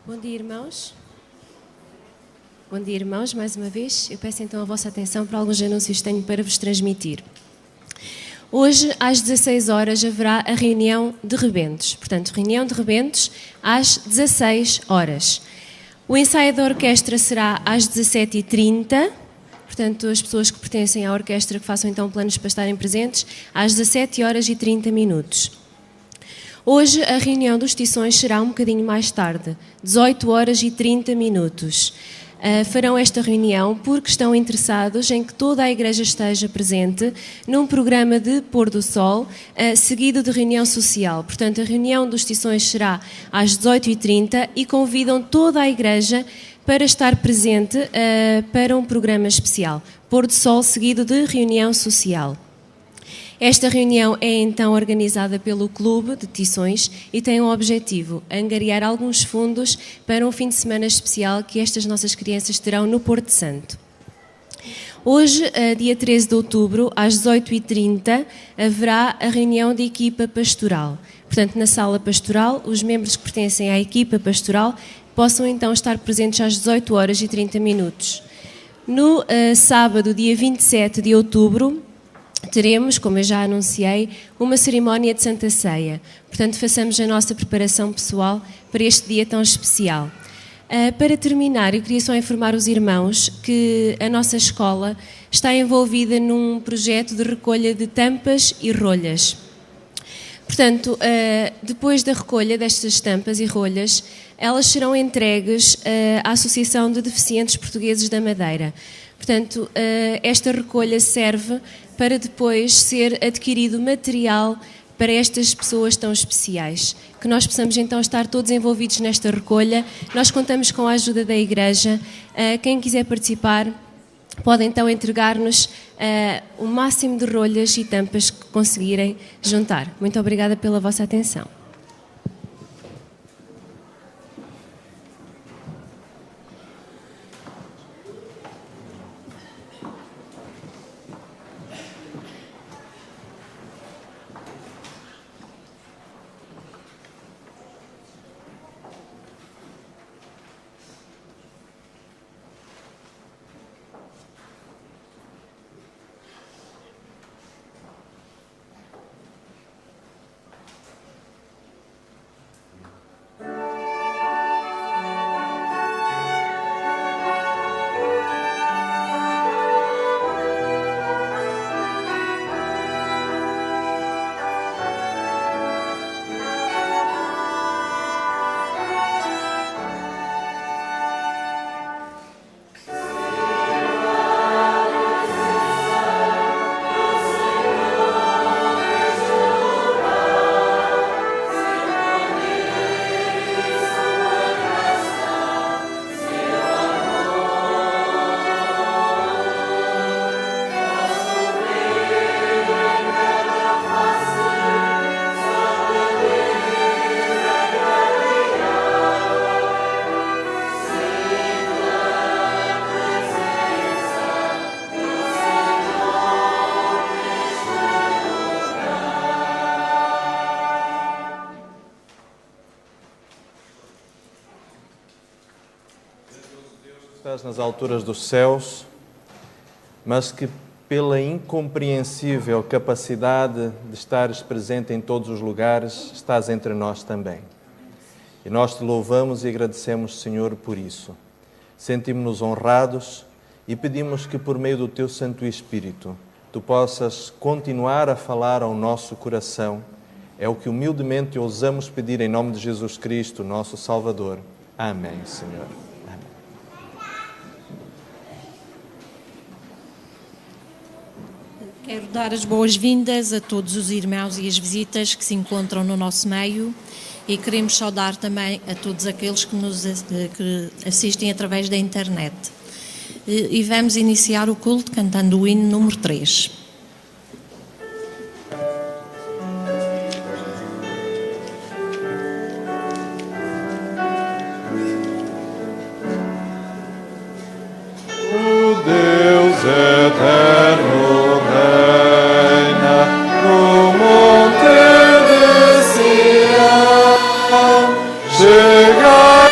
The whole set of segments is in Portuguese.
Bom dia, irmãos. Bom dia, irmãos, mais uma vez. Eu peço então a vossa atenção para alguns anúncios que tenho para vos transmitir. Hoje, às 16 horas, haverá a reunião de rebentos. Portanto, reunião de rebentos às 16 horas. O ensaio da orquestra será às 17h30. Portanto, as pessoas que pertencem à orquestra que façam então planos para estarem presentes, às 17h30. Hoje a reunião dos tições será um bocadinho mais tarde, 18h30. Farão esta reunião porque estão interessados em que toda a igreja esteja presente num programa de pôr do sol, seguido de reunião social. Portanto, a reunião dos tições será às 18h30 e convidam toda a igreja para estar presente para um programa especial, pôr do sol seguido de reunião social. Esta reunião é então organizada pelo Clube de Tições e tem um objetivo, angariar alguns fundos para um fim de semana especial que estas nossas crianças terão no Porto Santo. Hoje, dia 13 de outubro, às 18h30, haverá a reunião de equipa pastoral. Portanto, na sala pastoral, os membros que pertencem à equipa pastoral possam então estar presentes às 18h30. No sábado, dia 27 de outubro, teremos, como eu já anunciei, uma cerimónia de Santa Ceia. Portanto, façamos a nossa preparação pessoal para este dia tão especial. Para terminar, eu queria só informar os irmãos que a nossa escola está envolvida num projeto de recolha de tampas e rolhas. Portanto, depois da recolha destas tampas e rolhas, elas serão entregues à Associação de Deficientes Portugueses da Madeira. Portanto, esta recolha serve para depois ser adquirido material para estas pessoas tão especiais. Que nós possamos então estar todos envolvidos nesta recolha. Nós contamos com a ajuda da Igreja. Quem quiser participar pode então entregar-nos o máximo de rolhas e tampas que conseguirem juntar. Muito obrigada pela vossa atenção. Nas alturas dos céus, mas que pela incompreensível capacidade de estares presente em todos os lugares, estás entre nós também. E nós te louvamos e agradecemos, Senhor, por isso. Sentimos-nos honrados e pedimos que por meio do teu Santo Espírito tu possas continuar a falar ao nosso coração. É o que humildemente ousamos pedir em nome de Jesus Cristo, nosso Salvador. Amém, Senhor. Quero dar as boas-vindas a todos os irmãos e as visitas que se encontram no nosso meio e queremos saudar também a todos aqueles que que assistem através da internet. E vamos iniciar o culto cantando o hino número 3. Chega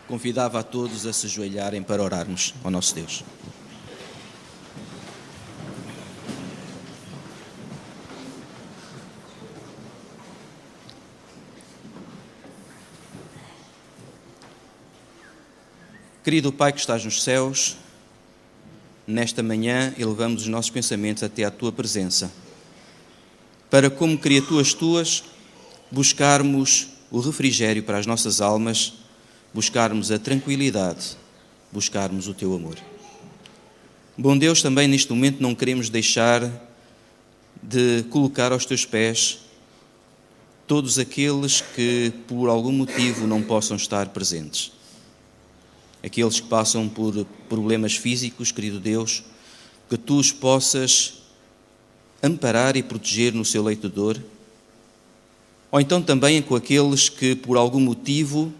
convidava a todos a se ajoelharem para orarmos ao nosso Deus. Querido Pai que estás nos céus, nesta manhã elevamos os nossos pensamentos até à Tua presença, para, como criaturas Tuas, buscarmos o refrigério para as nossas almas, buscarmos a tranquilidade, buscarmos o Teu amor. Bom Deus, também neste momento não queremos deixar de colocar aos Teus pés todos aqueles que por algum motivo não possam estar presentes. Aqueles que passam por problemas físicos, querido Deus, que Tu os possas amparar e proteger no seu leito de dor, ou então também com aqueles que por algum motivo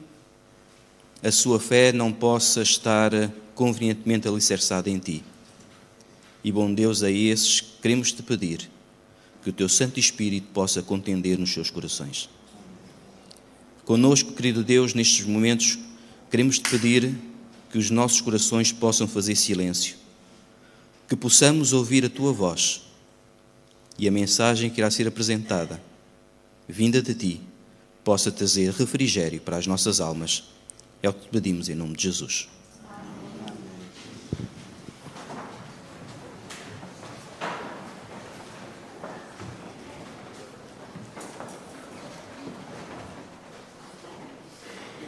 a sua fé não possa estar convenientemente alicerçada em Ti. E bom Deus, a esses queremos Te pedir que o Teu Santo Espírito possa contender nos seus corações. Conosco, querido Deus, nestes momentos queremos Te pedir que os nossos corações possam fazer silêncio, que possamos ouvir a Tua voz e a mensagem que irá ser apresentada, vinda de Ti, possa trazer refrigério para as nossas almas. É o que Te pedimos em nome de Jesus.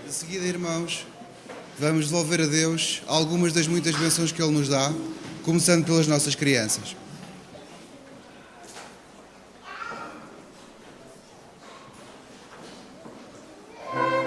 De seguida, irmãos, vamos devolver a Deus algumas das muitas bênçãos que Ele nos dá, começando pelas nossas crianças. Sim.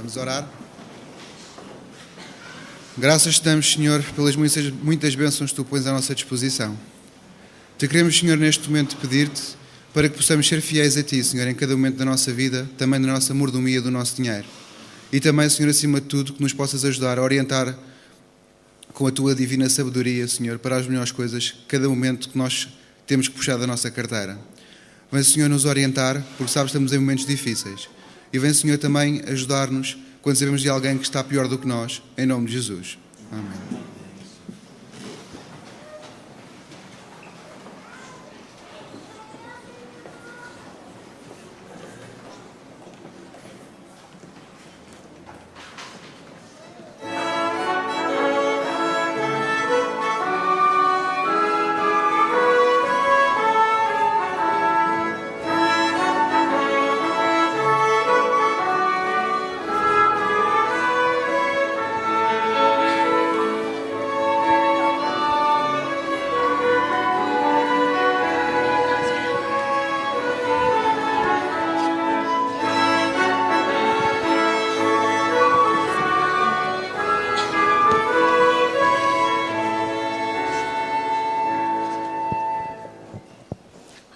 Vamos orar. Graças te damos, Senhor, pelas muitas bênçãos que tu pões à nossa disposição. Te queremos, Senhor, neste momento pedir-te para que possamos ser fiéis a ti, Senhor, em cada momento da nossa vida, também na nossa mordomia do nosso dinheiro. E também, Senhor, acima de tudo, que nos possas ajudar a orientar com a tua divina sabedoria, Senhor, para as melhores coisas, cada momento que nós temos que puxar da nossa carteira. Vem, Senhor, nos orientar, porque sabes que estamos em momentos difíceis. E vem, Senhor, também ajudar-nos quando sabemos de alguém que está pior do que nós, em nome de Jesus. Amém.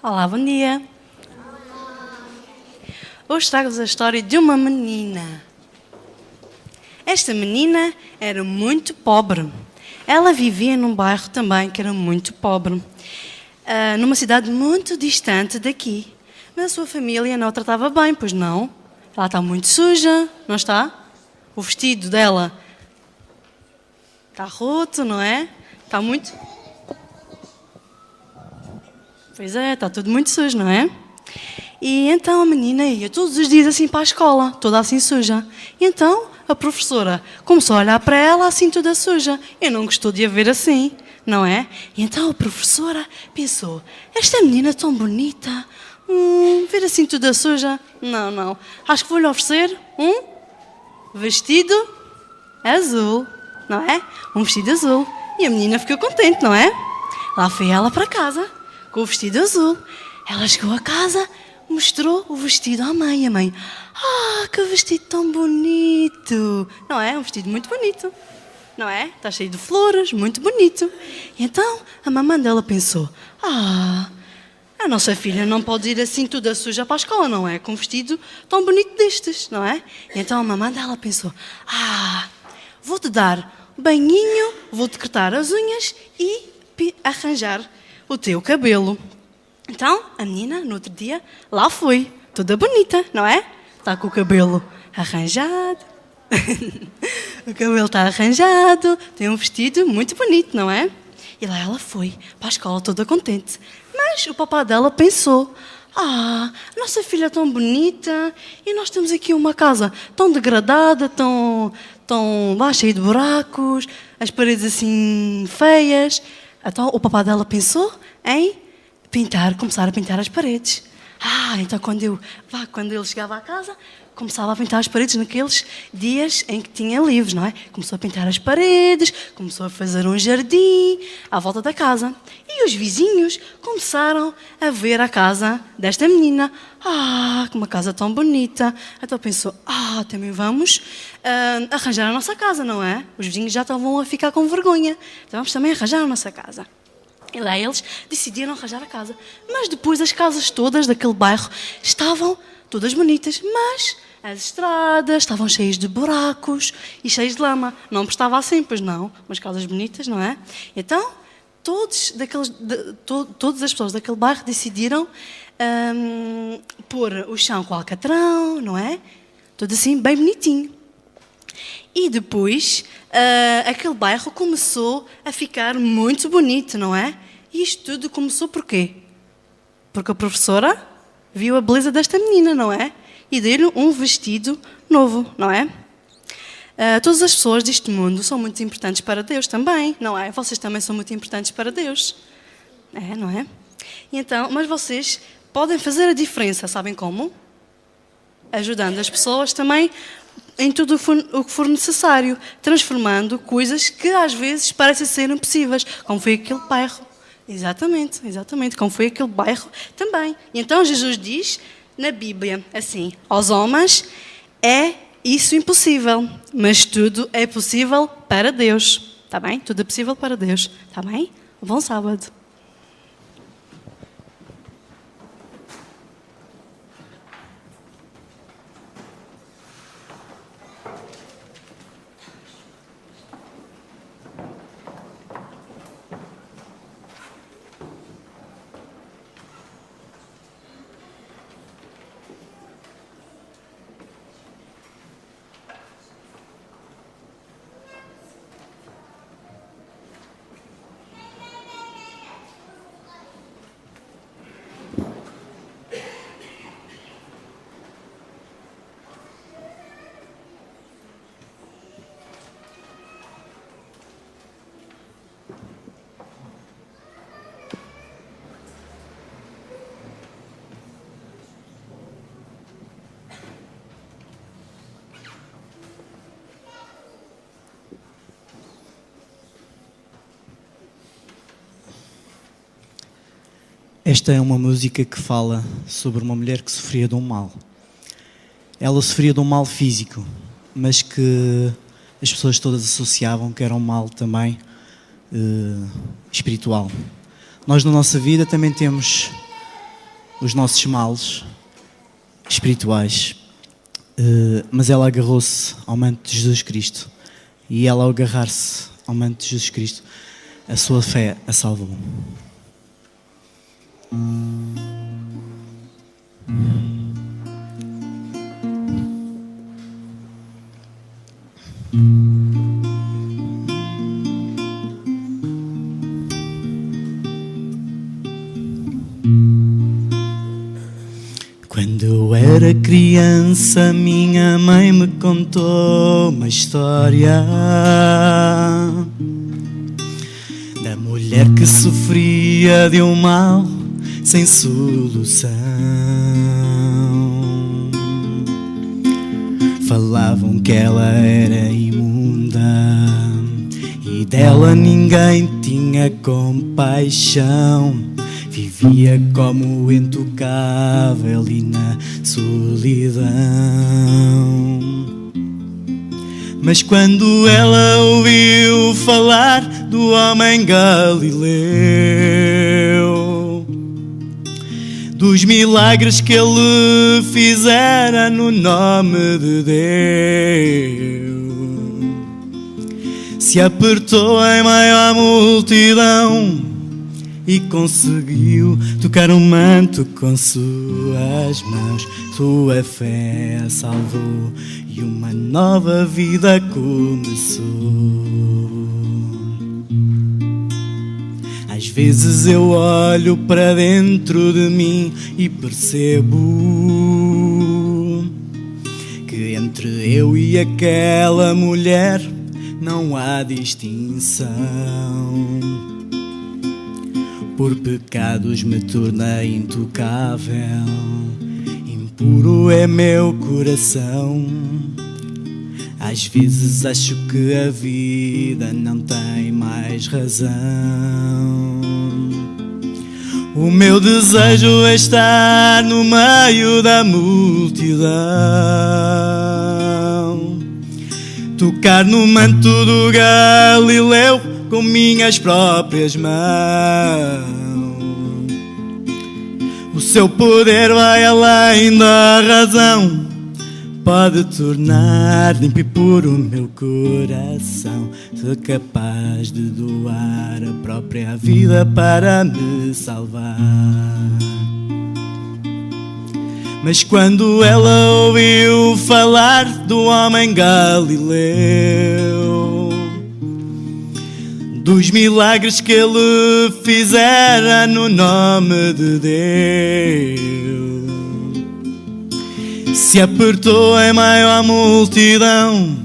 Olá, bom dia. Hoje trago-vos a história de uma menina. Esta menina era muito pobre. Ela vivia num bairro também que era muito pobre, numa cidade muito distante daqui. Mas a sua família não a tratava bem, pois não? Ela está muito suja, não está? O vestido dela está roto, não é? Está muito... Pois é, está tudo muito sujo, não é? E então a menina ia todos os dias assim para a escola, toda assim suja. E então a professora começou a olhar para ela assim toda suja. E não gostou de a ver assim, não é? E então a professora pensou, esta menina tão bonita, ver assim toda suja? Não. Acho que vou-lhe oferecer um vestido azul, não é? Um vestido azul. E a menina ficou contente, não é? Lá foi ela para casa com o vestido azul. Ela chegou a casa, mostrou o vestido à mãe. A mãe, que vestido tão bonito. Não é? Um vestido muito bonito. Não é? Está cheio de flores, muito bonito. E então a mamãe dela pensou, a nossa filha não pode ir assim toda suja para a escola, não é? Com um vestido tão bonito destes, não é? E então a mamãe dela pensou, vou-te dar banhinho, vou-te cortar as unhas e arranjar o teu cabelo. Então, a menina, no outro dia, lá foi, toda bonita, não é? Está com o cabelo arranjado. O cabelo está arranjado, tem um vestido muito bonito, não é? E lá ela foi, para a escola toda contente. Mas o papá dela pensou, nossa filha é tão bonita e nós temos aqui uma casa tão degradada, tão cheia de buracos, as paredes assim feias. Então o papá dela pensou em começar a pintar as paredes. Então quando ele chegava à casa, começava a pintar as paredes naqueles dias em que tinha livros, não é? Começou a pintar as paredes, começou a fazer um jardim à volta da casa. E os vizinhos começaram a ver a casa desta menina. Que uma casa tão bonita. Então pensou, também vamos arranjar a nossa casa, não é? Os vizinhos já estavam a ficar com vergonha. Então vamos também arranjar a nossa casa. E lá eles decidiram arranjar a casa. Mas depois as casas todas daquele bairro estavam todas bonitas, mas as estradas estavam cheias de buracos e cheias de lama. Não prestava assim, pois não. Umas casas bonitas, não é? Então, todas as pessoas daquele bairro decidiram pôr o chão com alcatrão, não é? Tudo assim, bem bonitinho. E depois, aquele bairro começou a ficar muito bonito, não é? E isto tudo começou por quê? Porque a professora viu a beleza desta menina, não é? E deu-lhe um vestido novo, não é? Todas as pessoas deste mundo são muito importantes para Deus também, não é? Vocês também são muito importantes para Deus. Não é? E então, mas vocês podem fazer a diferença, sabem como? Ajudando as pessoas também em tudo o que for necessário, transformando coisas que às vezes parecem ser impossíveis, como foi aquele bairro. Exatamente, como foi aquele bairro também. E então Jesus diz na Bíblia assim, aos homens é isso impossível, mas tudo é possível para Deus. Está bem? Tudo é possível para Deus. Está bem? Bom sábado. Esta é uma música que fala sobre uma mulher que sofria de um mal. Ela sofria de um mal físico, mas que as pessoas todas associavam que era um mal também espiritual. Nós na nossa vida também temos os nossos males espirituais, mas ela agarrou-se ao manto de Jesus Cristo, e ela, ao agarrar-se ao manto de Jesus Cristo, a sua fé a salvou. Quando eu era criança, minha mãe me contou uma história da mulher que sofria de um mal sem solução. Falavam que ela era imunda e dela ninguém tinha compaixão. Vivia como intocável e na solidão. Mas quando ela ouviu falar do homem Galileu, dos milagres que ele fizera no nome de Deus, se apertou em meio à multidão e conseguiu tocar o manto com suas mãos. Sua fé a salvou e uma nova vida começou. Às vezes eu olho para dentro de mim e percebo que entre eu e aquela mulher não há distinção. Por pecados me tornei intocável, impuro é meu coração. Às vezes acho que a vida não tem mais razão. O meu desejo é estar no meio da multidão, tocar no manto do Galileu com minhas próprias mãos. O seu poder vai além da razão, pode tornar limpo e puro o meu coração. Sou capaz de doar a própria vida para me salvar. Mas quando ela ouviu falar do homem Galileu, dos milagres que ele fizera no nome de Deus, se apertou em meio à multidão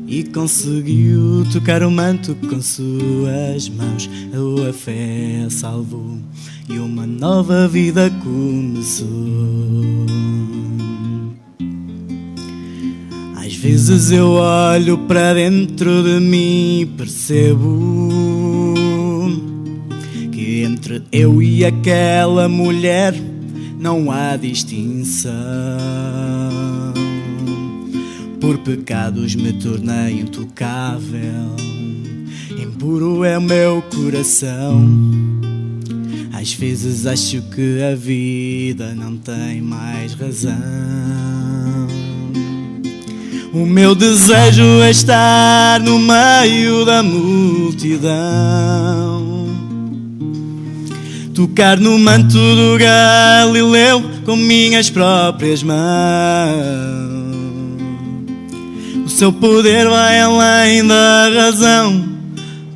e conseguiu tocar o manto com suas mãos. A sua fé a salvou e uma nova vida começou. Às vezes eu olho para dentro de mim e percebo que entre eu e aquela mulher não há distinção. por pecados me tornei intocável. Impuro é o meu coração. Às vezes acho que a vida não tem mais razão. O meu desejo é estar no meio da multidão, tocar no manto do Galileu com minhas próprias mãos. O seu poder vai além da razão,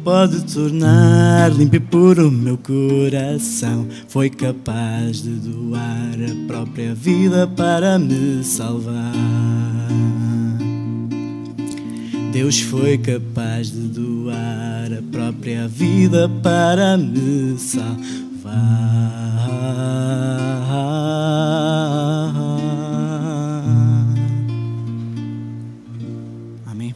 pode tornar limpo e puro o meu coração. Foi capaz de doar a própria vida para me salvar. Deus foi capaz de doar a própria vida para me salvar. Amém.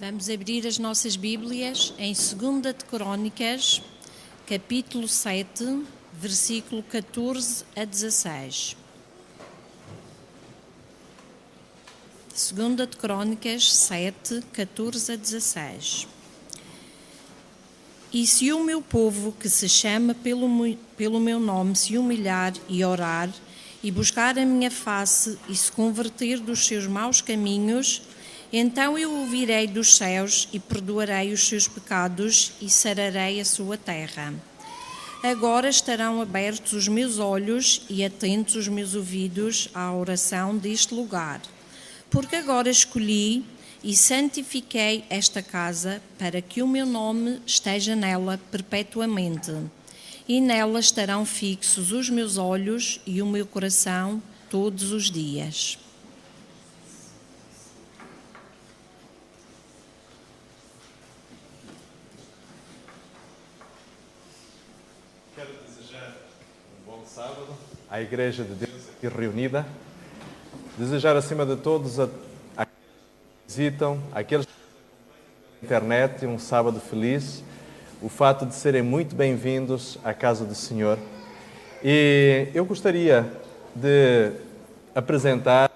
Vamos abrir as nossas Bíblias em 2 de Crónicas, capítulo 7, versículo 14 a 16. 2 de Crónicas 7, 14 a 16. E se o meu povo, que se chama pelo meu nome, se humilhar e orar, e buscar a minha face, e se converter dos seus maus caminhos, então eu ouvirei dos céus e perdoarei os seus pecados e sararei a sua terra. Agora estarão abertos os meus olhos e atentos os meus ouvidos à oração deste lugar. Porque agora escolhi e santifiquei esta casa para que o meu nome esteja nela perpetuamente. E nela estarão fixos os meus olhos e o meu coração todos os dias. Sábado, à Igreja de Deus aqui reunida, desejar acima de todos a aqueles que visitam, aqueles que acompanham pela internet, um sábado feliz, o fato de serem muito bem-vindos à casa do Senhor. E eu gostaria de apresentar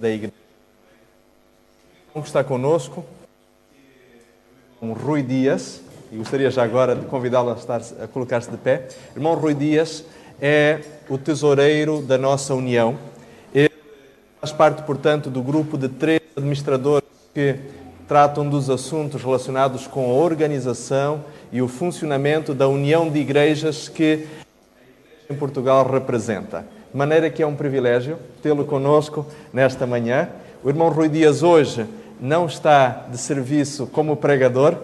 da Igreja que está conosco, um Rui Dias. E gostaria já agora de convidá-lo a colocar-se de pé. Irmão Rui Dias é o tesoureiro da nossa união. Ele faz parte, portanto, do grupo de 3 administradores que tratam dos assuntos relacionados com a organização e o funcionamento da união de igrejas que a Igreja em Portugal representa. De maneira que é um privilégio tê-lo conosco nesta manhã. O irmão Rui Dias hoje não está de serviço como pregador.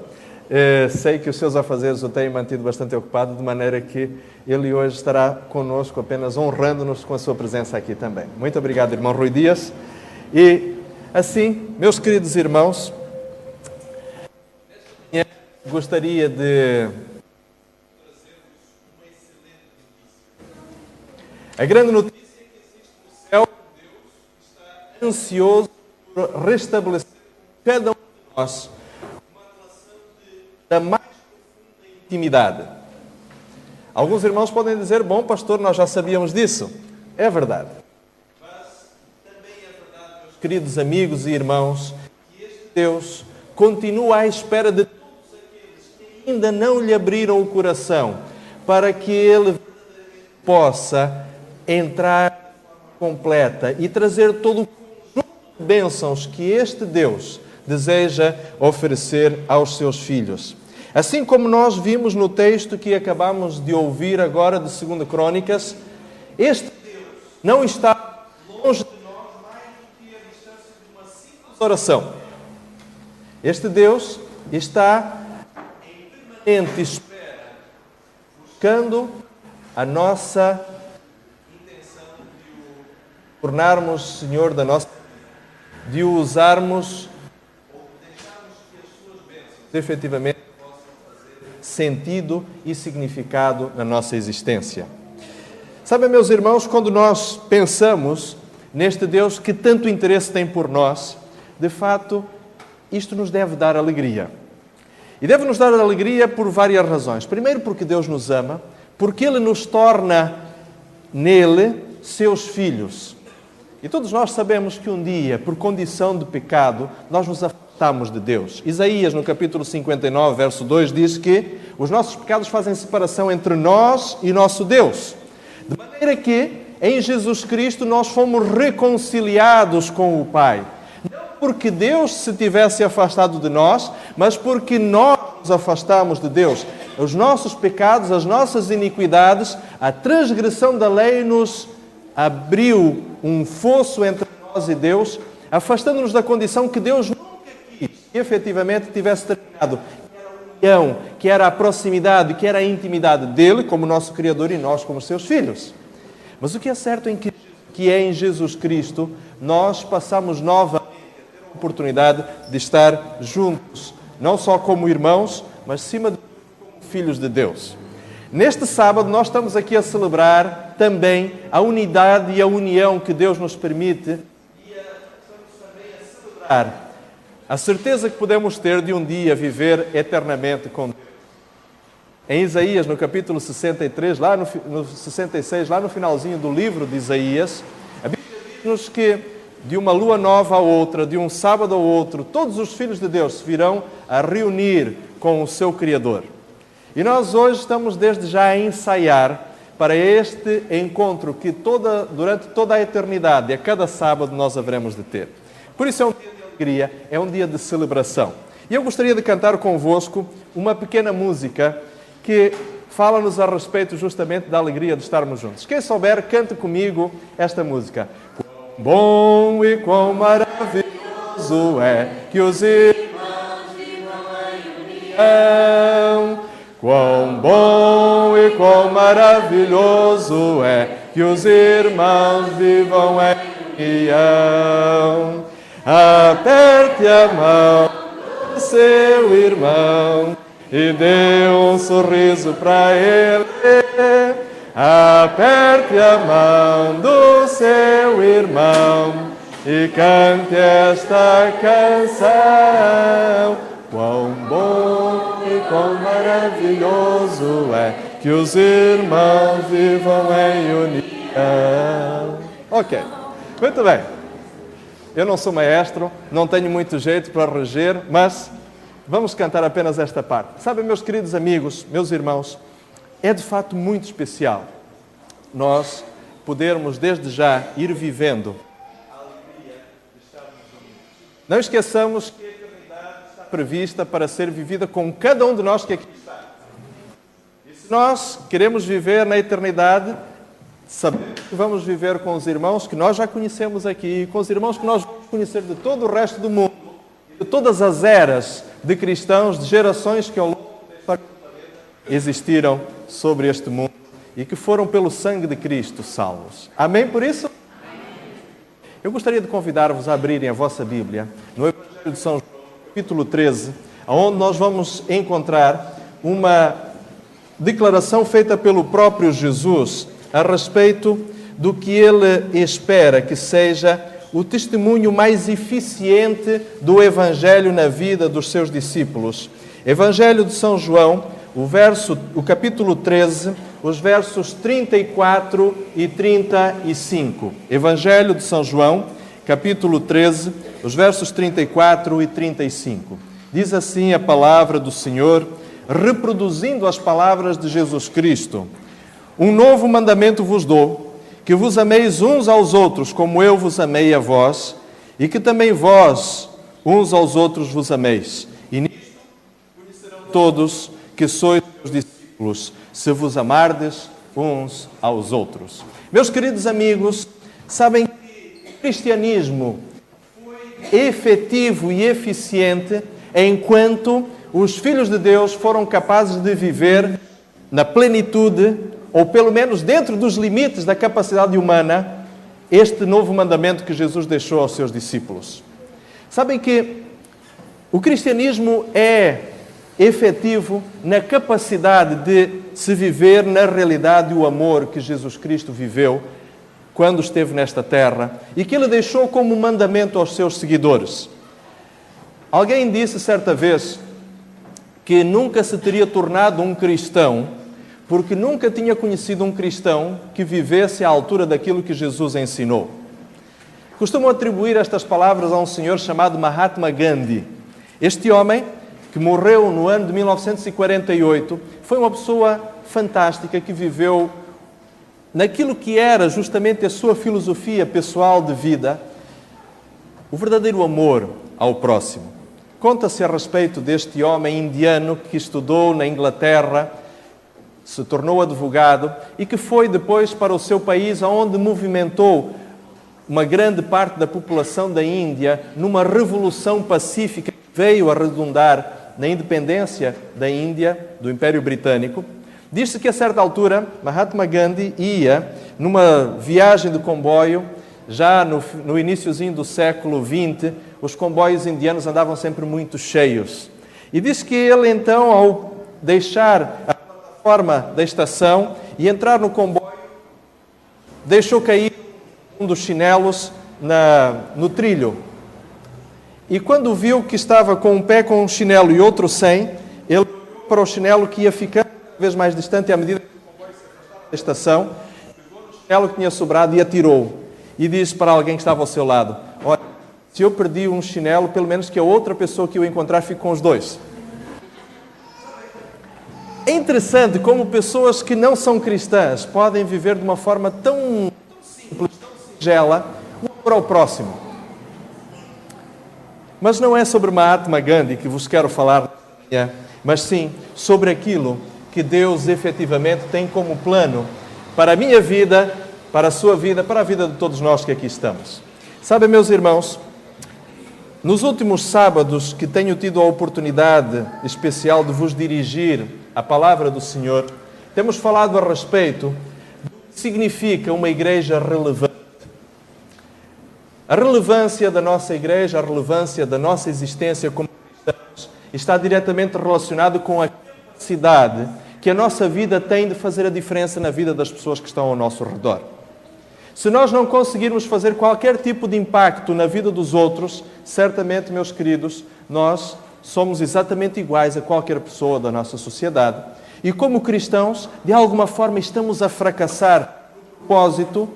Sei que os seus afazeres o têm mantido bastante ocupado, de maneira que ele hoje estará conosco, apenas honrando-nos com a sua presença aqui também. Muito obrigado, irmão Rui Dias. E assim, meus queridos irmãos, gostaria de a grande notícia é que existe no céu, Deus está ansioso por restabelecer cada um de nós da mais profunda intimidade. Alguns irmãos podem dizer, bom, pastor, nós já sabíamos disso. É verdade. Mas também é verdade, meus queridos amigos e irmãos, que este Deus continua à espera de todos aqueles que ainda não lhe abriram o coração, para que Ele possa entrar de forma completa e trazer todo o conjunto de bênçãos que este Deus deseja oferecer aos seus filhos. Assim como nós vimos no texto que acabamos de ouvir agora de 2 Crônicas, este Deus não está longe de nós mais do que a distância de uma simples oração. Este Deus está em permanente espera, buscando a nossa intenção de o tornarmos Senhor da nossa vida, de o usarmos efetivamente possam fazer sentido e significado na nossa existência. Sabem, meus irmãos, quando nós pensamos neste Deus que tanto interesse tem por nós, de fato, isto nos deve dar alegria. E deve nos dar alegria por várias razões. Primeiro, porque Deus nos ama, porque Ele nos torna nele seus filhos. E todos nós sabemos que um dia, por condição de pecado, nós nos afastamos de Deus. Isaías, no capítulo 59, verso 2, diz que os nossos pecados fazem separação entre nós e nosso Deus. De maneira que, em Jesus Cristo, nós fomos reconciliados com o Pai. Não porque Deus se tivesse afastado de nós, mas porque nós nos afastamos de Deus. Os nossos pecados, as nossas iniquidades, a transgressão da lei nos abriu um fosso entre nós e Deus, afastando-nos da condição que Deus nunca quis que efetivamente tivesse terminado, que era a união, que era a proximidade, que era a intimidade dele como nosso Criador e nós como seus filhos. Mas o que é certo é que é em Jesus Cristo nós passamos novamente a ter a oportunidade de estar juntos, não só como irmãos, mas acima de tudo como filhos de Deus. Neste sábado nós estamos aqui a celebrar também a unidade e a união que Deus nos permite e estamos também a celebrar a certeza que podemos ter de um dia viver eternamente com Deus. Em Isaías, no capítulo 63, lá no 66, lá no finalzinho do livro de Isaías, a Bíblia diz-nos que de uma lua nova a outra, de um sábado ao outro, todos os filhos de Deus se virão a reunir com o seu Criador. E nós hoje estamos desde já a ensaiar para este encontro que durante toda a eternidade, a cada sábado, nós haveremos de ter. Por isso é um dia de alegria, é um dia de celebração. E eu gostaria de cantar convosco uma pequena música que fala-nos a respeito justamente da alegria de estarmos juntos. Quem souber, cante comigo esta música. Quão bom e quão maravilhoso é que os irmãos vivam em união. Quão bom e quão maravilhoso é que os irmãos vivam em união. Aperte a mão do seu irmão e dê um sorriso para ele. Aperte a mão do seu irmão e cante esta canção. Quão bom e quão maravilhoso é que os irmãos vivam em união. Ok, muito bem. Eu não sou maestro, não tenho muito jeito para reger, mas vamos cantar apenas esta parte. Sabem, meus queridos amigos, meus irmãos, é de fato muito especial nós podermos desde já ir vivendo a alegria de estarmos juntos. Não esqueçamos que a eternidade está prevista para ser vivida com cada um de nós que aqui está. E se nós queremos viver na eternidade, sabemos que vamos viver com os irmãos que nós já conhecemos aqui, com os irmãos que nós vamos conhecer de todo o resto do mundo, de todas as eras de cristãos, de gerações que ao longo da história do planeta existiram sobre este mundo e que foram pelo sangue de Cristo salvos. Amém por isso? Eu gostaria de convidar-vos a abrirem a vossa Bíblia no Evangelho de São João, capítulo 13, onde nós vamos encontrar uma declaração feita pelo próprio Jesus a respeito do que ele espera que seja o testemunho mais eficiente do Evangelho na vida dos seus discípulos. Evangelho de São João, o capítulo 13, os versos 34 e 35. Evangelho de São João, capítulo 13, os versos 34 e 35. Diz assim a palavra do Senhor, reproduzindo as palavras de Jesus Cristo. Um novo mandamento vos dou, que vos ameis uns aos outros como eu vos amei a vós, e que também vós uns aos outros vos ameis. E nisto conhecerão todos que sois meus discípulos, se vos amardes uns aos outros. Meus queridos amigos, sabem que o cristianismo foi efetivo e eficiente enquanto os filhos de Deus foram capazes de viver na plenitude, ou pelo menos dentro dos limites da capacidade humana, este novo mandamento que Jesus deixou aos seus discípulos. Sabem que o cristianismo é efetivo na capacidade de se viver na realidade e o amor que Jesus Cristo viveu quando esteve nesta terra e que ele deixou como mandamento aos seus seguidores. Alguém disse certa vez que nunca se teria tornado um cristão porque nunca tinha conhecido um cristão que vivesse à altura daquilo que Jesus ensinou. Costumam atribuir estas palavras a um senhor chamado Mahatma Gandhi. Este homem, que morreu no ano de 1948, foi uma pessoa fantástica que viveu naquilo que era justamente a sua filosofia pessoal de vida, o verdadeiro amor ao próximo. Conta-se a respeito deste homem indiano que estudou na Inglaterra, se tornou advogado e que foi depois para o seu país, onde movimentou uma grande parte da população da Índia numa revolução pacífica que veio a redundar na independência da Índia, do Império Britânico. Diz-se que a certa altura Mahatma Gandhi ia numa viagem de comboio, já no iniciozinho do século XX, os comboios indianos andavam sempre muito cheios. E diz que ele então, ao deixar a plataforma da estação e entrar no comboio, deixou cair um dos chinelos no trilho. E quando viu que estava com um pé com um chinelo e outro sem, ele olhou para o chinelo que ia ficando cada vez mais distante à medida que o comboio se afastava da estação, pegou no chinelo que tinha sobrado e atirou. E disse para alguém que estava ao seu lado: olha, se eu perdi um chinelo, pelo menos que a outra pessoa que eu encontrar fique com os dois. É interessante como pessoas que não são cristãs podem viver de uma forma tão simples, tão singela, o amor ao próximo. Mas não é sobre Mahatma Gandhi que vos quero falar nesta manhã, mas sim sobre aquilo que Deus efetivamente tem como plano para a minha vida, para a sua vida, para a vida de todos nós que aqui estamos. Sabem, meus irmãos, nos últimos sábados que tenho tido a oportunidade especial de vos dirigir a palavra do Senhor, temos falado a respeito do que significa uma igreja relevante. A relevância da nossa igreja, a relevância da nossa existência como cristãos está diretamente relacionado com a capacidade que a nossa vida tem de fazer a diferença na vida das pessoas que estão ao nosso redor. Se nós não conseguirmos fazer qualquer tipo de impacto na vida dos outros, certamente, meus queridos, nós somos exatamente iguais a qualquer pessoa da nossa sociedade. E como cristãos, de alguma forma, estamos a fracassar o propósito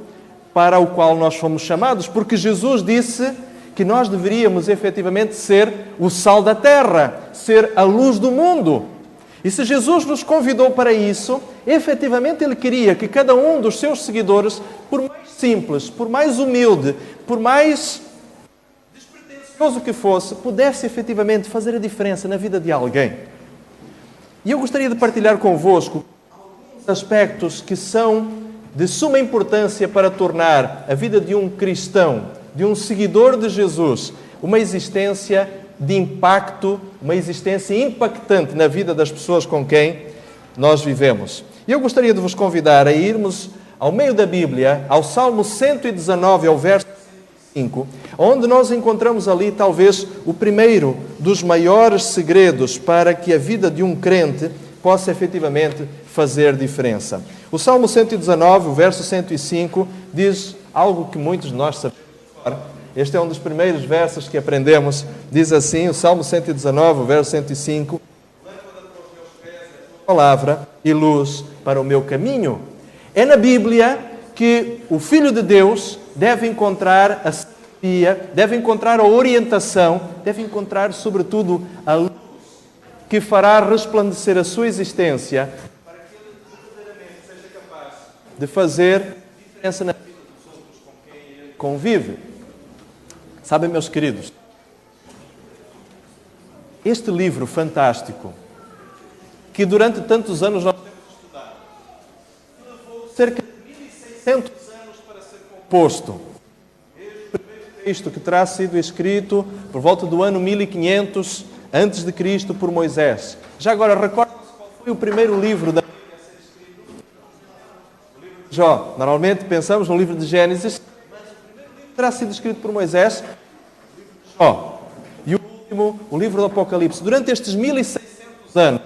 para o qual nós fomos chamados, porque Jesus disse que nós deveríamos efetivamente ser o sal da terra, ser a luz do mundo. E se Jesus nos convidou para isso, efetivamente Ele queria que cada um dos seus seguidores, por mais simples, por mais humilde, por mais despretensioso que fosse, pudesse efetivamente fazer a diferença na vida de alguém. E eu gostaria de partilhar convosco alguns aspectos que são de suma importância para tornar a vida de um cristão, de um seguidor de Jesus, uma existência de impacto, uma existência impactante na vida das pessoas com quem nós vivemos. E eu gostaria de vos convidar a irmos ao meio da Bíblia, ao Salmo 119, ao verso 5, onde nós encontramos ali talvez o primeiro dos maiores segredos para que a vida de um crente possa efetivamente fazer diferença. O Salmo 119, o verso 105, diz algo que muitos de nós sabemos. Este é um dos primeiros versos que aprendemos. Diz assim, o Salmo 119, o verso 105: lâmpada para os meus pés é a tua palavra e luz para o meu caminho. É na Bíblia que o Filho de Deus deve encontrar a sabedoria, deve encontrar a orientação, deve encontrar, sobretudo, a luz que fará resplandecer a sua existência para que ele verdadeiramente seja capaz de fazer diferença na vida dos outros com quem ele convive. Sabem, meus queridos, este livro fantástico, que durante tantos anos nós temos estudado, levou cerca de 1.600 anos para ser composto. Este primeiro texto que terá sido escrito por volta do ano 1500 antes de Cristo por Moisés. Já agora, recordem-se qual foi o primeiro livro da Bíblia a ser escrito? O livro de Jó. Normalmente pensamos no livro de Gênesis, mas o primeiro livro terá sido escrito por Moisés, o livro de Jó. E o último, o livro do Apocalipse. Durante estes 1.600 anos,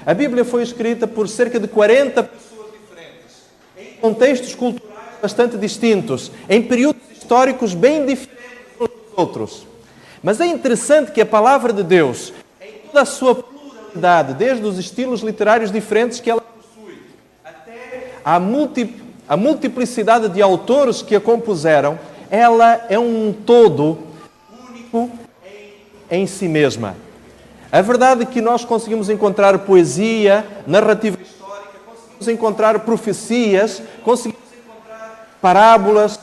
a Bíblia foi escrita por cerca de 40 pessoas diferentes, em contextos culturais bastante distintos, em períodos históricos bem diferentes uns dos outros. Mas é interessante que a palavra de Deus, em toda a sua pluralidade, desde os estilos literários diferentes que ela possui, até a multiplicidade de autores que a compuseram, ela é um todo único em si mesma. A verdade é que nós conseguimos encontrar poesia, narrativa histórica, conseguimos encontrar profecias, conseguimos encontrar parábolas,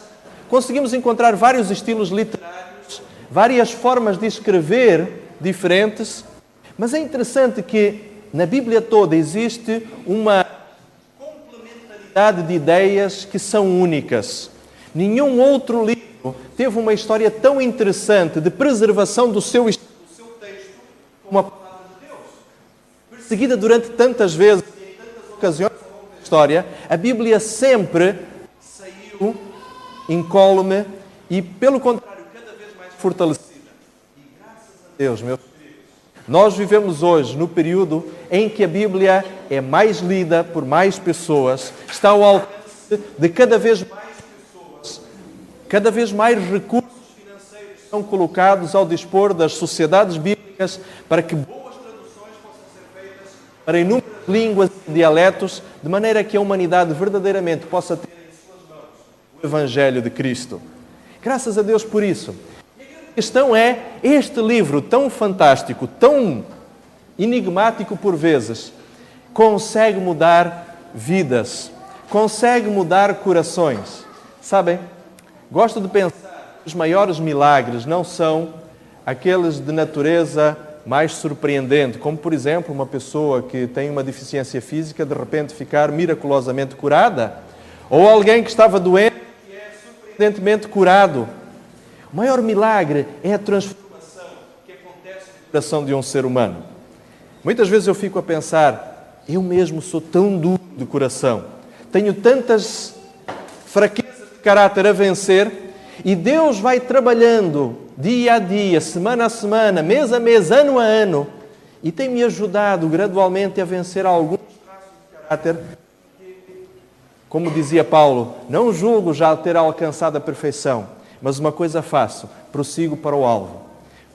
conseguimos encontrar vários estilos literários, várias formas de escrever diferentes, mas é interessante que na Bíblia toda existe uma complementaridade de ideias que são únicas. Nenhum outro livro teve uma história tão interessante de preservação do seu texto como a palavra de Deus. Perseguida durante tantas vezes e em tantas ocasiões ao longo da história, a Bíblia sempre saiu incólume e, pelo contrário, cada vez mais fortalecida. E graças a Deus, meus queridos, nós vivemos hoje no período em que a Bíblia é mais lida por mais pessoas, está ao alcance de cada vez mais pessoas, cada vez mais recursos financeiros são colocados ao dispor das sociedades bíblicas para que boas traduções possam ser feitas para inúmeras línguas e dialetos, de maneira que a humanidade verdadeiramente possa ter em suas mãos o Evangelho de Cristo. Graças a Deus por isso. A questão é, este livro tão fantástico, tão enigmático por vezes, consegue mudar vidas, consegue mudar corações. Sabem, gosto de pensar que os maiores milagres não são aqueles de natureza mais surpreendente, como, por exemplo, uma pessoa que tem uma deficiência física de repente ficar miraculosamente curada, ou alguém que estava doente e é surpreendentemente curado. O maior milagre é a transformação que acontece no coração de um ser humano. Muitas vezes eu fico a pensar, eu mesmo sou tão duro de coração, tenho tantas fraquezas de caráter a vencer, e Deus vai trabalhando dia a dia, semana a semana, mês a mês, ano a ano, e tem me ajudado gradualmente a vencer alguns traços de caráter. Como dizia Paulo, não julgo já ter alcançado a perfeição, mas uma coisa faço, prossigo para o alvo,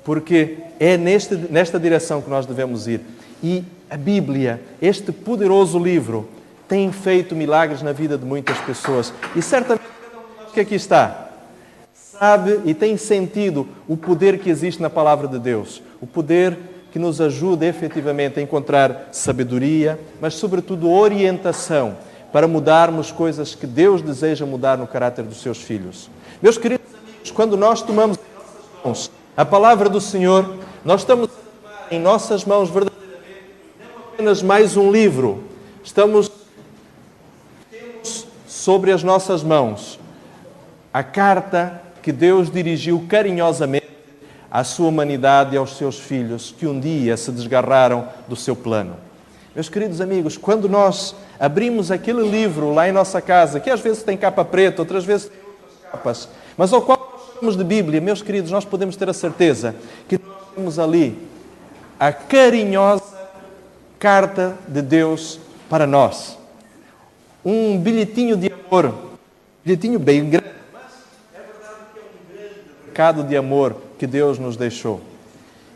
porque é nesta direção que nós devemos ir. E a Bíblia, este poderoso livro, tem feito milagres na vida de muitas pessoas, e certamente cada um de nós que aqui está sabe e tem sentido o poder que existe na palavra de Deus, o poder que nos ajuda efetivamente a encontrar sabedoria, mas sobretudo orientação para mudarmos coisas que Deus deseja mudar no caráter dos seus filhos. Meus queridos amigos, quando nós tomamos em nossas mãos a palavra do Senhor, nós estamos a tomar em nossas mãos verdadeiramente não apenas mais um livro, temos sobre as nossas mãos a carta que Deus dirigiu carinhosamente à sua humanidade e aos seus filhos que um dia se desgarraram do seu plano. Meus queridos amigos, quando nós abrimos aquele livro lá em nossa casa, que às vezes tem capa preta, outras vezes tem outras capas, mas ao qual nós chamamos de Bíblia, meus queridos, nós podemos ter a certeza que nós temos ali a carinhosa carta de Deus para nós. Um bilhetinho de amor, um bilhetinho bem grande, recado de amor que Deus nos deixou.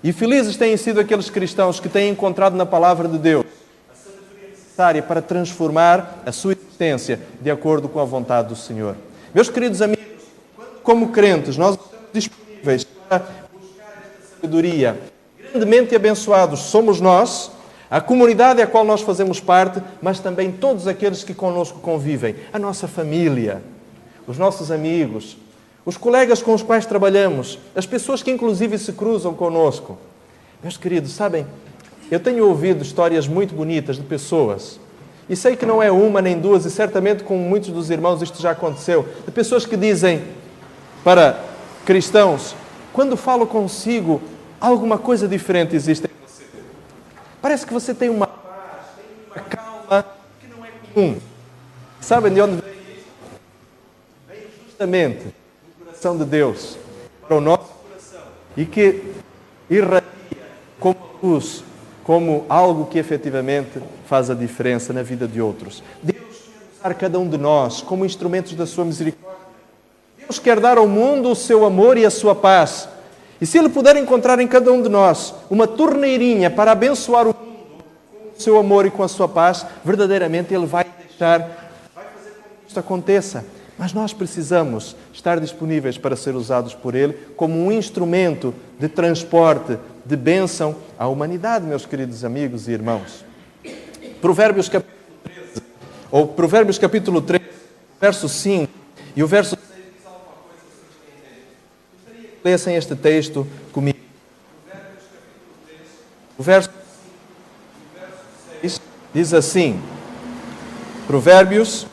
E felizes têm sido aqueles cristãos que têm encontrado na palavra de Deus a sabedoria necessária para transformar a sua existência de acordo com a vontade do Senhor. Meus queridos amigos, como crentes, nós estamos disponíveis para buscar esta sabedoria. Grandemente abençoados somos nós, a comunidade a qual nós fazemos parte, mas também todos aqueles que conosco convivem, a nossa família, os nossos amigos, os colegas com os quais trabalhamos, as pessoas que inclusive se cruzam conosco. Meus queridos, sabem, eu tenho ouvido histórias muito bonitas de pessoas, e sei que não é uma nem duas, e certamente com muitos dos irmãos isto já aconteceu, de pessoas que dizem para cristãos, quando falo consigo, alguma coisa diferente existe em você. Parece que você tem uma paz, tem uma calma que não é comum. Sabem de onde vem isso? Vem justamente de Deus para o nosso coração e que irradia como luz, como algo que efetivamente faz a diferença na vida de outros. Deus quer o usar cada um de nós como instrumentos da sua misericórdia. Deus quer dar ao mundo o seu amor e a sua paz. E se Ele puder encontrar em cada um de nós uma torneirinha para abençoar o mundo com o seu amor e com a sua paz, verdadeiramente Ele vai fazer com que isto aconteça. Mas nós precisamos estar disponíveis para ser usados por Ele como um instrumento de transporte, de bênção à humanidade, meus queridos amigos e irmãos. Provérbios capítulo 13, ou Provérbios capítulo 13, verso 5 e o verso 6 diz alguma coisa sobre este texto. Gostaria que lessem este texto comigo. Provérbios capítulo 13, o verso 5 e o verso 6 diz assim. Provérbios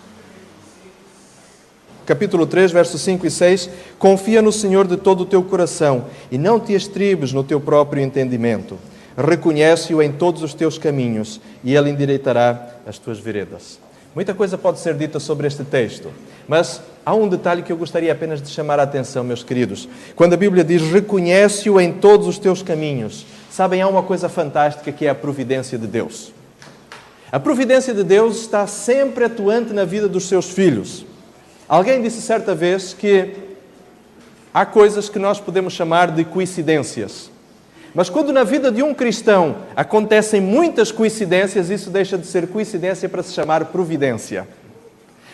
capítulo 3, versos 5 e 6, confia no Senhor de todo o teu coração e não te estribes no teu próprio entendimento. Reconhece-o em todos os teus caminhos e Ele endireitará as tuas veredas. Muita coisa pode ser dita sobre este texto, mas há um detalhe que eu gostaria apenas de chamar a atenção, meus queridos. Quando a Bíblia diz, reconhece-o em todos os teus caminhos, sabem, há uma coisa fantástica que é a providência de Deus. A providência de Deus está sempre atuante na vida dos seus filhos. Alguém disse certa vez que há coisas que nós podemos chamar de coincidências. Mas quando na vida de um cristão acontecem muitas coincidências, isso deixa de ser coincidência para se chamar providência.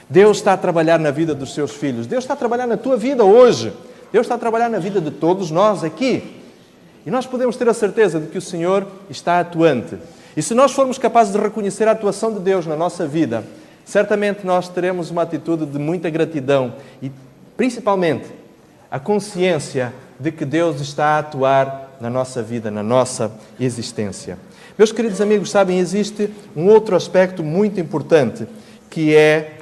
Deus está a trabalhar na vida dos seus filhos. Deus está a trabalhar na tua vida hoje. Deus está a trabalhar na vida de todos nós aqui. E nós podemos ter a certeza de que o Senhor está atuante. E se nós formos capazes de reconhecer a atuação de Deus na nossa vida, certamente nós teremos uma atitude de muita gratidão e, principalmente, a consciência de que Deus está a atuar na nossa vida, na nossa existência. Meus queridos amigos, sabem, existe um outro aspecto muito importante, que é,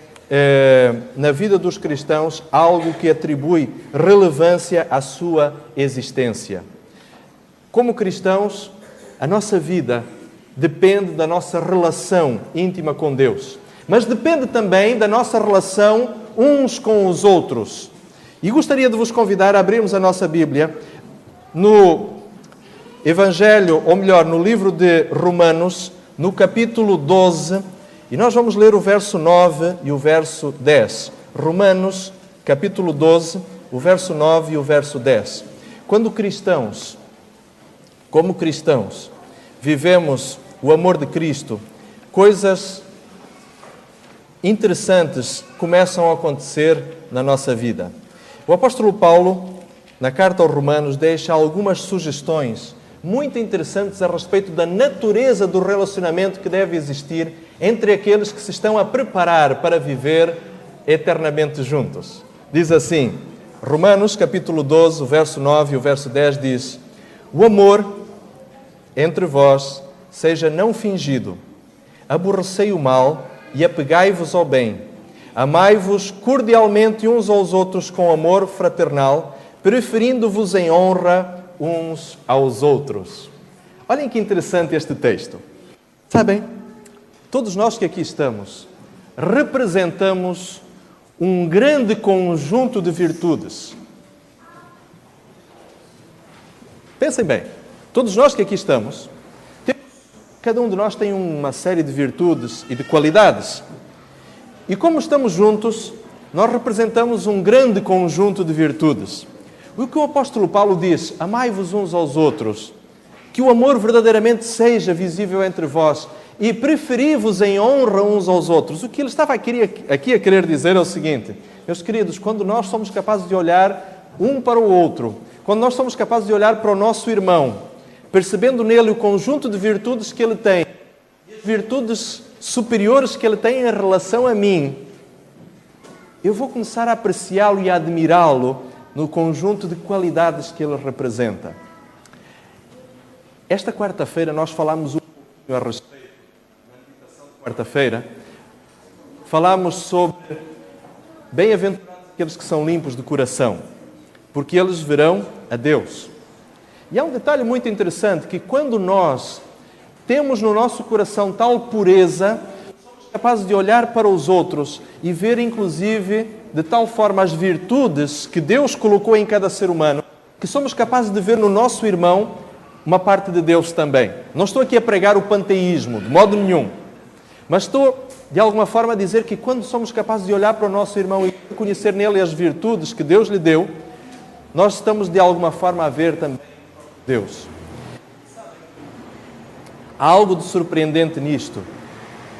na vida dos cristãos, algo que atribui relevância à sua existência. Como cristãos, a nossa vida depende da nossa relação íntima com Deus. Mas depende também da nossa relação uns com os outros. E gostaria de vos convidar a abrirmos a nossa Bíblia no Evangelho, ou melhor, no livro de Romanos, no capítulo 12, e nós vamos ler o verso 9 e o verso 10. Romanos, capítulo 12, o verso 9 e o verso 10. Quando cristãos, como cristãos, vivemos o amor de Cristo, coisas interessantes começam a acontecer na nossa vida. O apóstolo Paulo, na carta aos Romanos, deixa algumas sugestões muito interessantes a respeito da natureza do relacionamento que deve existir entre aqueles que se estão a preparar para viver eternamente juntos. Diz assim, Romanos capítulo 12, o verso 9 e o verso 10 diz: o amor entre vós seja não fingido, aborrecei o mal e apegai-vos ao bem. Amai-vos cordialmente uns aos outros com amor fraternal, preferindo-vos em honra uns aos outros. Olhem que interessante este texto. Sabem, todos nós que aqui estamos representamos um grande conjunto de virtudes. Pensem bem, todos nós que aqui estamos, cada um de nós tem uma série de virtudes e de qualidades. E como estamos juntos, nós representamos um grande conjunto de virtudes. O que o apóstolo Paulo diz, amai-vos uns aos outros, que o amor verdadeiramente seja visível entre vós e preferi-vos em honra uns aos outros. O que ele estava aqui a querer dizer é o seguinte, meus queridos, quando nós somos capazes de olhar um para o outro, quando nós somos capazes de olhar para o nosso irmão, percebendo nele o conjunto de virtudes que ele tem, virtudes superiores que ele tem em relação a mim, eu vou começar a apreciá-lo e a admirá-lo no conjunto de qualidades que ele representa. Esta quarta-feira nós falámos um pouquinho a respeito, na meditação de quarta-feira, falámos sobre bem-aventurados aqueles que são limpos de coração, porque eles verão a Deus. E há um detalhe muito interessante, que quando nós temos no nosso coração tal pureza, somos capazes de olhar para os outros e ver, inclusive, de tal forma as virtudes que Deus colocou em cada ser humano, que somos capazes de ver no nosso irmão uma parte de Deus também. Não estou aqui a pregar o panteísmo, de modo nenhum, mas estou de alguma forma, dizer que quando somos capazes de olhar para o nosso irmão e reconhecer nele as virtudes que Deus lhe deu, nós estamos, de alguma forma, a ver também Deus. Há algo de surpreendente nisto.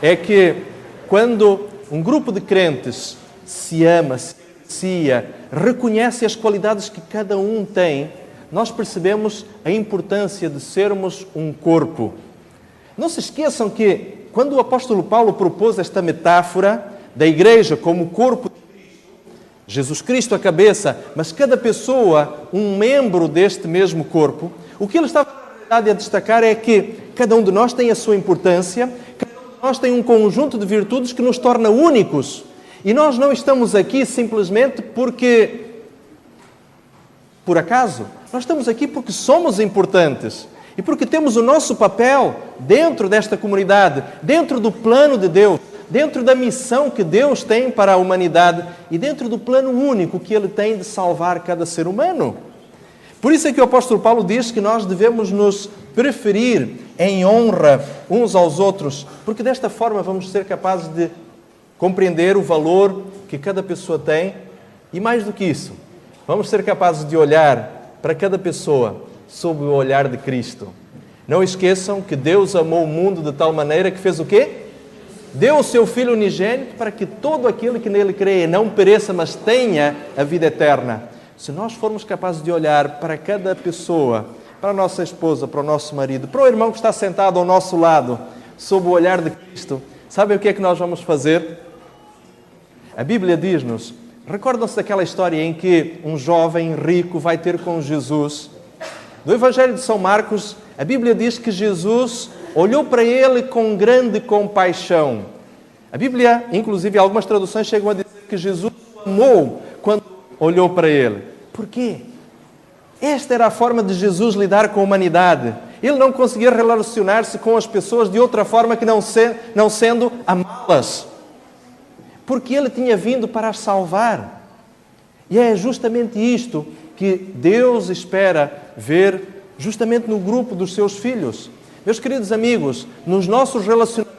É que quando um grupo de crentes se ama, se aprecia, reconhece as qualidades que cada um tem, nós percebemos a importância de sermos um corpo. Não se esqueçam que, quando o apóstolo Paulo propôs esta metáfora da igreja como corpo de Cristo, Jesus Cristo a cabeça, mas cada pessoa um membro deste mesmo corpo, o que ele estava, na verdade, a destacar é que cada um de nós tem a sua importância, cada um de nós tem um conjunto de virtudes que nos torna únicos. E nós não estamos aqui simplesmente porque, por acaso, nós estamos aqui porque somos importantes e porque temos o nosso papel dentro desta comunidade, dentro do plano de Deus, dentro da missão que Deus tem para a humanidade e dentro do plano único que Ele tem de salvar cada ser humano. Por isso é que o apóstolo Paulo diz que nós devemos nos preferir em honra uns aos outros, porque desta forma vamos ser capazes de compreender o valor que cada pessoa tem e, mais do que isso, vamos ser capazes de olhar para cada pessoa sob o olhar de Cristo. Não esqueçam que Deus amou o mundo de tal maneira que fez o quê? Deu o seu Filho unigênito para que todo aquele que nele crê não pereça, mas tenha a vida eterna. Se nós formos capazes de olhar para cada pessoa, para a nossa esposa, para o nosso marido, para o irmão que está sentado ao nosso lado, sob o olhar de Cristo, sabem o que é que nós vamos fazer? A Bíblia diz-nos, recordam-se daquela história em que um jovem rico vai ter com Jesus? No Evangelho de São Marcos, a Bíblia diz que Jesus olhou para ele com grande compaixão. A Bíblia, inclusive, algumas traduções chegam a dizer que Jesus o amou quando olhou para ele. Por quê? Esta era a forma de Jesus lidar com a humanidade. Ele não conseguia relacionar-se com as pessoas de outra forma que não sendo amá-las. Porque Ele tinha vindo para as salvar. E é justamente isto que Deus espera ver justamente no grupo dos seus filhos. Meus queridos amigos, nos nossos relacionamentos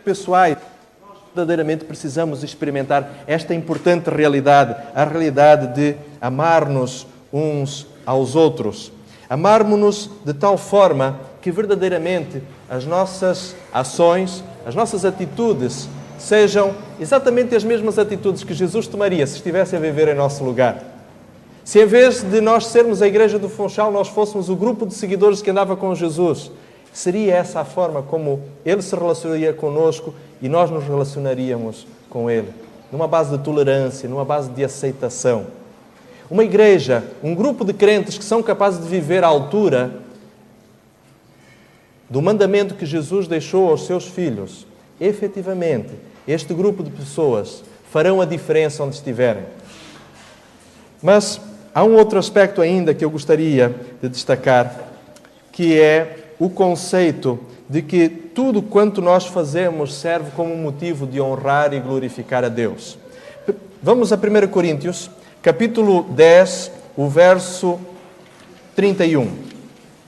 pessoais, nós verdadeiramente precisamos experimentar esta importante realidade, a realidade de amar-nos uns aos outros. Amarmos-nos de tal forma que verdadeiramente as nossas ações, as nossas atitudes sejam exatamente as mesmas atitudes que Jesus tomaria se estivesse a viver em nosso lugar. Se em vez de nós sermos a Igreja do Funchal, nós fôssemos o grupo de seguidores que andava com Jesus, seria essa a forma como Ele se relacionaria conosco e nós nos relacionaríamos com Ele. Numa base de tolerância, numa base de aceitação. Uma igreja, um grupo de crentes que são capazes de viver à altura do mandamento que Jesus deixou aos seus filhos, efetivamente, este grupo de pessoas farão a diferença onde estiverem. Mas há um outro aspecto ainda que eu gostaria de destacar, que é o conceito de que tudo quanto nós fazemos serve como motivo de honrar e glorificar a Deus. Vamos a 1 Coríntios, capítulo 10, o verso 31.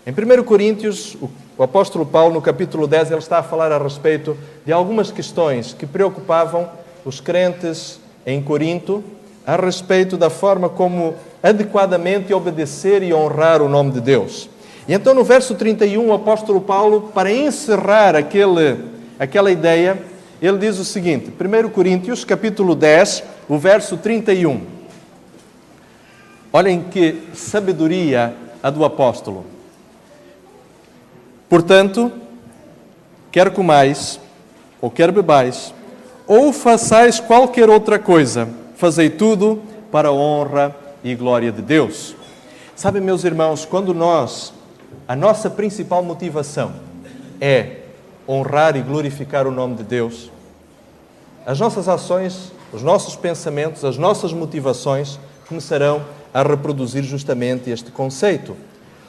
Em 1 Coríntios, o apóstolo Paulo, no capítulo 10, ele está a falar a respeito de algumas questões que preocupavam os crentes em Corinto, a respeito da forma como adequadamente obedecer e honrar o nome de Deus. E então, no verso 31, o apóstolo Paulo, para encerrar aquela ideia, ele diz o seguinte, 1 Coríntios, capítulo 10, o verso 31. Olhem que sabedoria a do apóstolo. Portanto, quer comais, ou quer bebais, ou façais qualquer outra coisa, fazei tudo para a honra e glória de Deus. Sabem, meus irmãos, quando a nossa principal motivação é honrar e glorificar o nome de Deus, as nossas ações, os nossos pensamentos, as nossas motivações começarão a reproduzir justamente este conceito.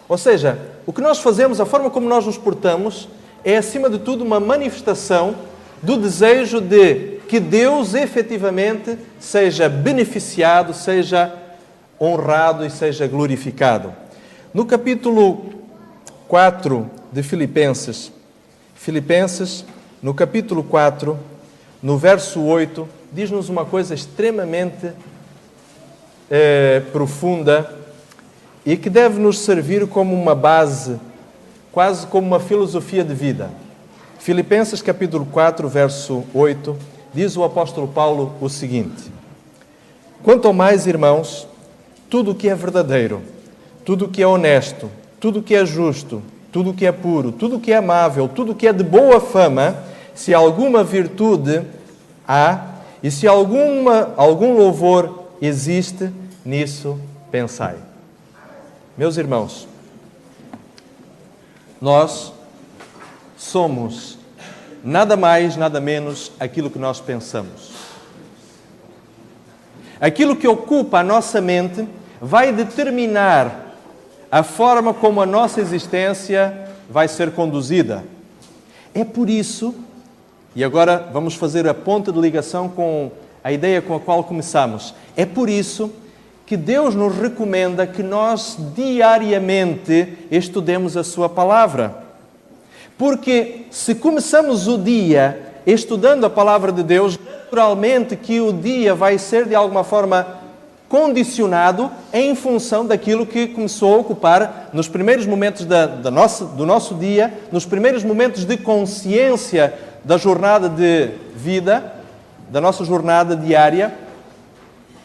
Ou seja, o que nós fazemos, a forma como nós nos portamos, é acima de tudo uma manifestação do desejo de que Deus efetivamente seja beneficiado, seja honrado e seja glorificado. No capítulo 4 de Filipenses, no capítulo 4, no verso 8, diz-nos uma coisa extremamente profunda e que deve nos servir como uma base, quase como uma filosofia de vida. Filipenses capítulo 4, verso 8, diz o apóstolo Paulo o seguinte: quanto ao mais, irmãos, tudo o que é verdadeiro, tudo o que é honesto, tudo o que é justo, tudo o que é puro, tudo o que é amável, tudo o que é de boa fama, se alguma virtude há e se algum louvor existe, nisso pensai. Meus irmãos, nós somos nada mais, nada menos aquilo que nós pensamos. Aquilo que ocupa a nossa mente vai determinar a forma como a nossa existência vai ser conduzida. É por isso, e agora vamos fazer a ponta de ligação com a ideia com a qual começamos, é por isso que Deus nos recomenda que nós diariamente estudemos a sua palavra. Porque se começamos o dia estudando a palavra de Deus, naturalmente que o dia vai ser de alguma forma condicionado em função daquilo que começou a ocupar nos primeiros momentos do nosso dia, nos primeiros momentos de consciência da jornada de vida, da nossa jornada diária,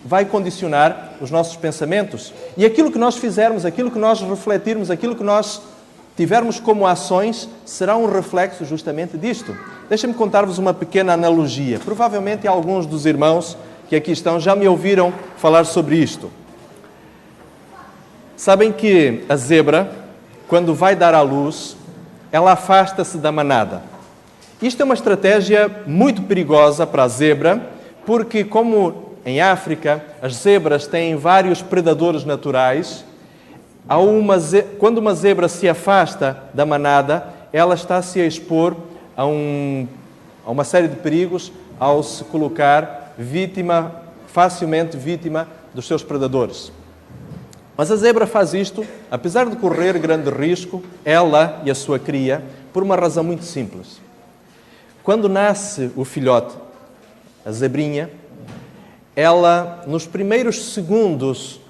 vai condicionar os nossos pensamentos. E aquilo que nós fizermos, aquilo que nós refletirmos, aquilo que nós tivermos como ações, será um reflexo justamente disto. Deixem-me contar-vos uma pequena analogia. Provavelmente alguns dos irmãos que aqui estão já me ouviram falar sobre isto. Sabem que a zebra, quando vai dar à luz, ela afasta-se da manada. Isto é uma estratégia muito perigosa para a zebra, porque como em África, as zebras têm vários predadores naturais. Quando uma zebra se afasta da manada, ela está-se a expor a uma série de perigos ao se colocar facilmente vítima dos seus predadores. Mas a zebra faz isto, apesar de correr grande risco, ela e a sua cria, por uma razão muito simples. Quando nasce o filhote, a zebrinha, ela, nos primeiros segundos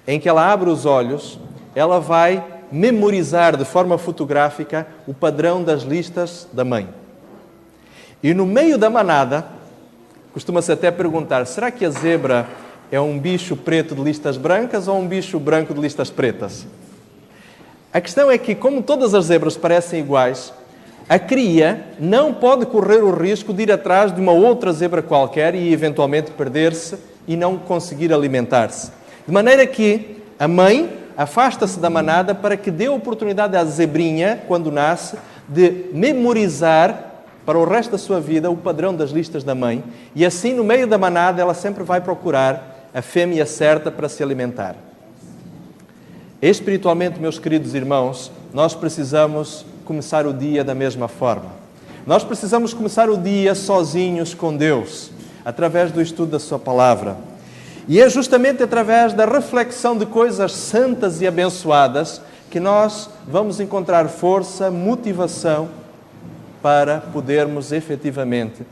em que ela abre os olhos, ela vai memorizar de forma fotográfica o padrão das listas da mãe. E no meio da manada, costuma-se até perguntar, será que a zebra é um bicho preto de listas brancas ou um bicho branco de listas pretas? A questão é que, como todas as zebras parecem iguais, a cria não pode correr o risco de ir atrás de uma outra zebra qualquer e eventualmente perder-se e não conseguir alimentar-se. De maneira que a mãe afasta-se da manada para que dê oportunidade à zebrinha, quando nasce, de memorizar para o resto da sua vida o padrão das listas da mãe. E assim, no meio da manada, ela sempre vai procurar a fêmea certa para se alimentar. Espiritualmente, meus queridos irmãos, nós precisamos começar o dia da mesma forma. Nós precisamos começar o dia sozinhos com Deus, através do estudo da sua palavra. E é justamente através da reflexão de coisas santas e abençoadas que nós vamos encontrar força, motivação para podermos efetivamente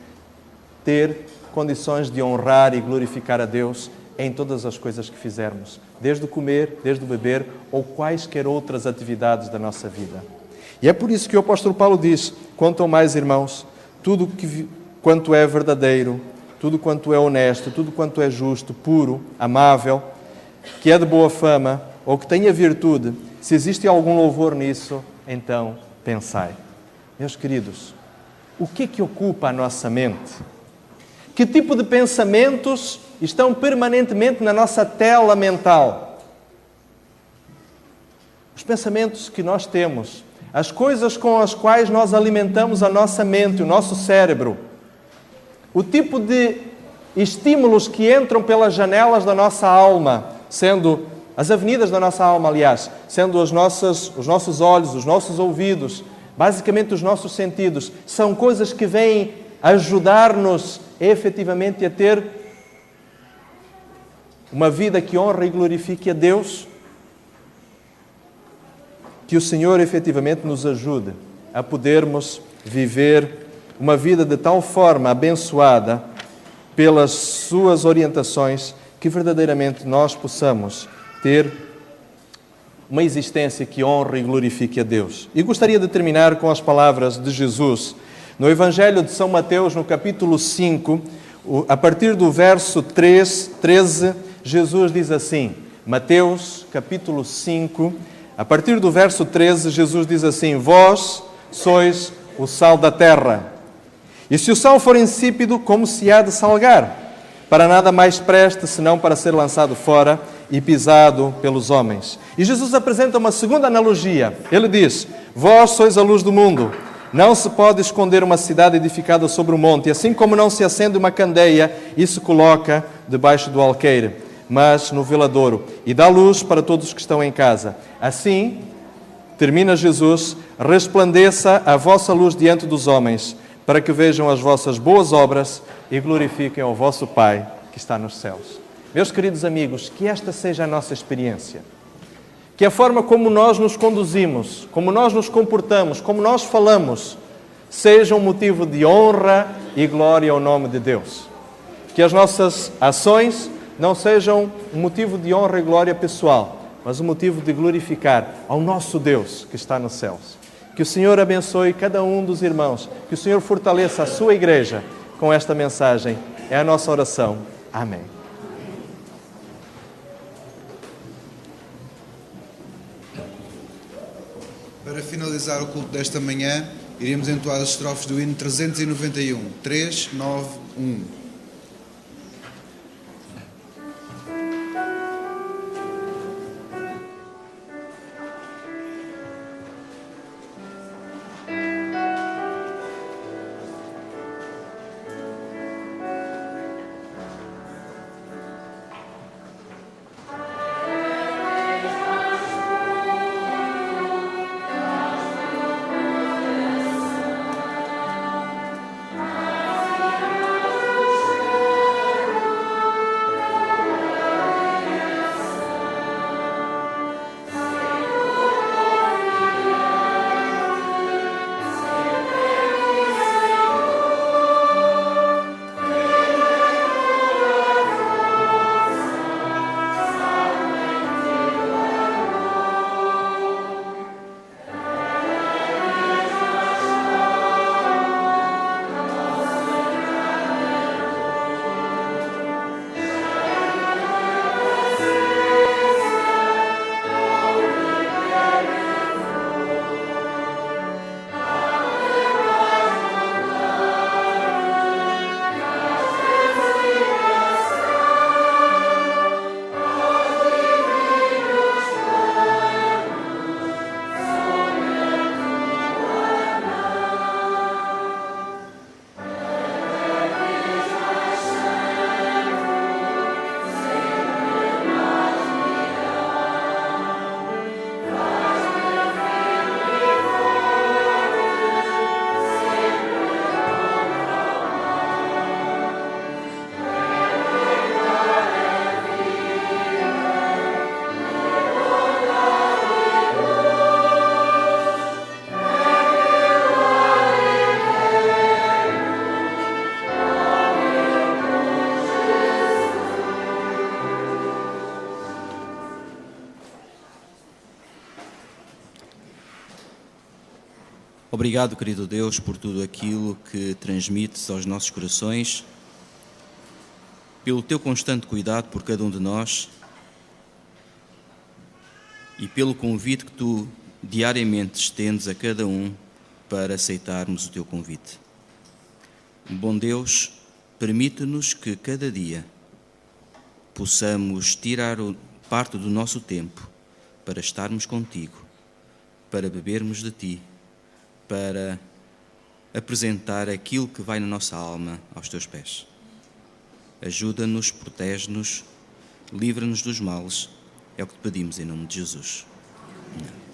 ter condições de honrar e glorificar a Deus em todas as coisas que fizermos, desde o comer, desde o beber ou quaisquer outras atividades da nossa vida. E é por isso que o apóstolo Paulo diz, quanto ao mais, irmãos, tudo quanto é verdadeiro, tudo quanto é honesto, tudo quanto é justo, puro, amável, que é de boa fama ou que tenha virtude, se existe algum louvor nisso, então pensai. Meus queridos, o que é que ocupa a nossa mente? Que tipo de pensamentos estão permanentemente na nossa tela mental? Os pensamentos que nós temos, as coisas com as quais nós alimentamos a nossa mente, o nosso cérebro, o tipo de estímulos que entram pelas janelas da nossa alma, sendo as avenidas da nossa alma, aliás, sendo os nossos olhos, os nossos ouvidos, basicamente os nossos sentidos, são coisas que vêm ajudar-nos efetivamente a ter uma vida que honra e glorifique a Deus. Que o Senhor efetivamente nos ajude a podermos viver uma vida de tal forma abençoada pelas suas orientações que verdadeiramente nós possamos ter uma existência que honre e glorifique a Deus. E gostaria de terminar com as palavras de Jesus no Evangelho de São Mateus, no capítulo 5, a partir do verso 13, Jesus diz assim, Mateus, capítulo 5, a partir do verso 13, Jesus diz assim, vós sois o sal da terra. E se o sal for insípido, como se há de salgar? Para nada mais preste, senão para ser lançado fora e pisado pelos homens. E Jesus apresenta uma segunda analogia. Ele diz, vós sois a luz do mundo. Não se pode esconder uma cidade edificada sobre um monte, assim como não se acende uma candeia e se coloca debaixo do alqueire, mas no veladouro, e dá luz para todos os que estão em casa. Assim, termina Jesus, resplandeça a vossa luz diante dos homens, para que vejam as vossas boas obras e glorifiquem ao vosso Pai que está nos céus. Meus queridos amigos, que esta seja a nossa experiência. Que a forma como nós nos conduzimos, como nós nos comportamos, como nós falamos, seja um motivo de honra e glória ao nome de Deus. Que as nossas ações não sejam um motivo de honra e glória pessoal, mas um motivo de glorificar ao nosso Deus que está nos céus. Que o Senhor abençoe cada um dos irmãos, que o Senhor fortaleça a sua igreja com esta mensagem. É a nossa oração. Amém. Para finalizar o culto desta manhã, iremos entoar as estrofes do hino 391. 3, 9, 1. Obrigado, querido Deus, por tudo aquilo que transmites aos nossos corações, pelo teu constante cuidado por cada um de nós e pelo convite que tu diariamente estendes a cada um para aceitarmos o teu convite. Bom Deus, permite-nos que cada dia possamos tirar parte do nosso tempo para estarmos contigo, para bebermos de ti, para apresentar aquilo que vai na nossa alma aos teus pés. Ajuda-nos, protege-nos, livra-nos dos males. É o que te pedimos em nome de Jesus. Amém.